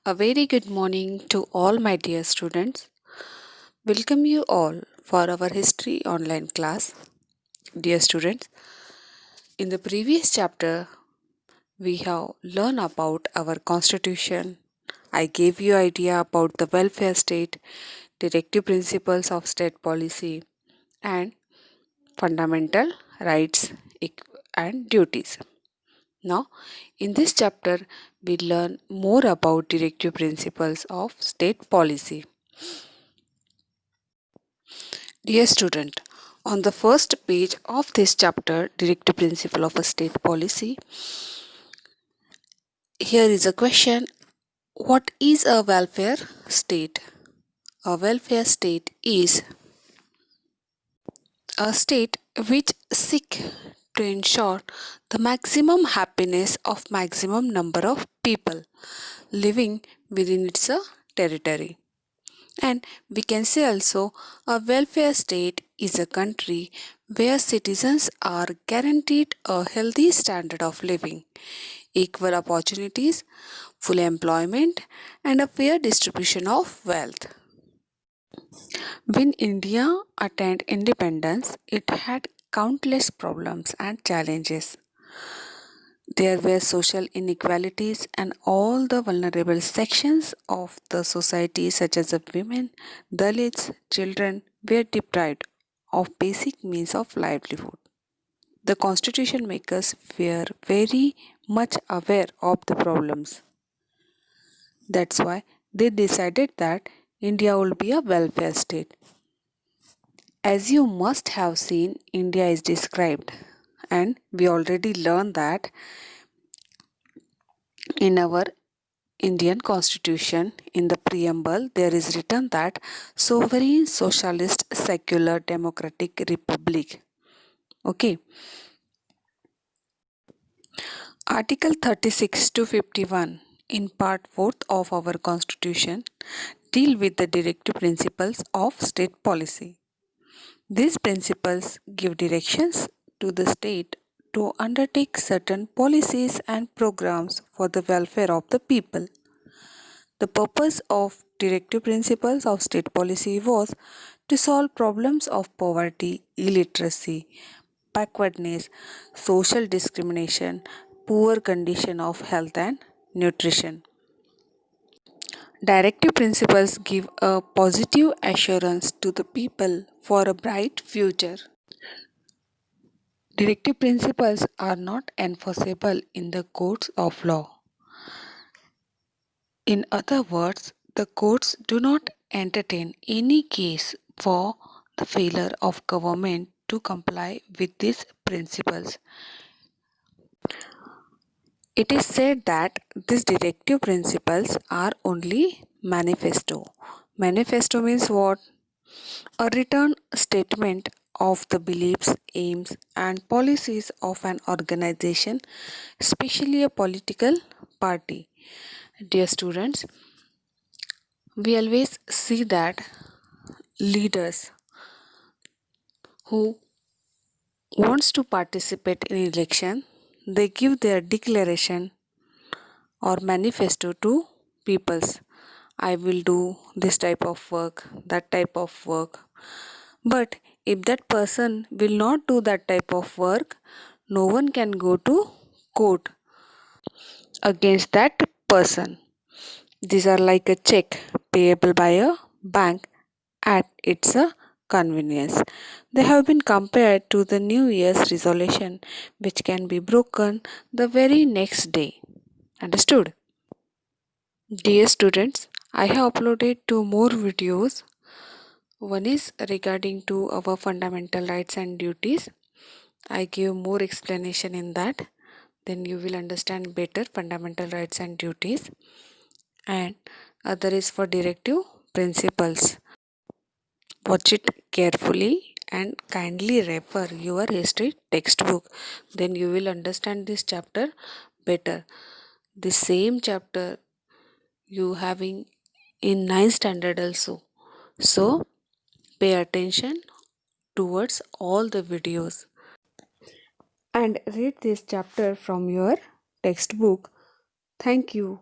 A very good morning to all my dear students. Welcome you all for our history online class. Dear students, in the previous chapter we have learned about our constitution. I gave you idea about the welfare state, directive principles of state policy and fundamental rights and duties. Now, in this chapter we learn more about directive principles of state policy. Dear student, on the first page of this chapter, Directive Principle of a State Policy, here is a question. What is a welfare state? A welfare state is a state which seeks to ensure the maximum happiness of maximum number of people living within its territory. And we can say also a welfare state is a country where citizens are guaranteed a healthy standard of living, equal opportunities, full employment, and a fair distribution of wealth. When India attained independence, it had countless problems and challenges. There were social inequalities, and all the vulnerable sections of the society, such as the women, Dalits, children, were deprived of basic means of livelihood. The constitution makers were very much aware of the problems. That's why they decided that India would be a welfare state. As you must have seen, India is described, and we already learned that in our Indian constitution, in the preamble, there is written that sovereign, socialist, secular, democratic republic. Okay. Article 36 to 51 in part 4th of our constitution deal with the directive principles of state policy. These principles give directions to the state to undertake certain policies and programs for the welfare of the people. The purpose of directive principles of state policy was to solve problems of poverty, illiteracy, backwardness, social discrimination, poor condition of health and nutrition. Directive principles give a positive assurance to the people for a bright future. Directive principles are not enforceable in the courts of law. In other words, the courts do not entertain any case for the failure of government to comply with these principles. It is said that these directive principles are only manifesto. Manifesto means what? A written statement of the beliefs, aims, and policies of an organization, especially a political party. Dear students, we always see that leaders who wants to participate in election, they give their declaration or manifesto to peoples. I will do this type of work, that type of work. But if that person will not do that type of work, no one can go to court against that person. These are like a check payable by a bank at its convenience. They have been compared to the New Year's resolution, which can be broken the very next day. Understood? Dear students, I have uploaded two more videos. One is regarding to our fundamental rights and duties. I give more explanation in that. Then you will understand better fundamental rights and duties. And other is for directive principles. Watch it carefully and kindly refer your history textbook. Then you will understand this chapter better. The same chapter you having in 9th standard also. So pay attention towards all the videos and read this chapter from your textbook. Thank you.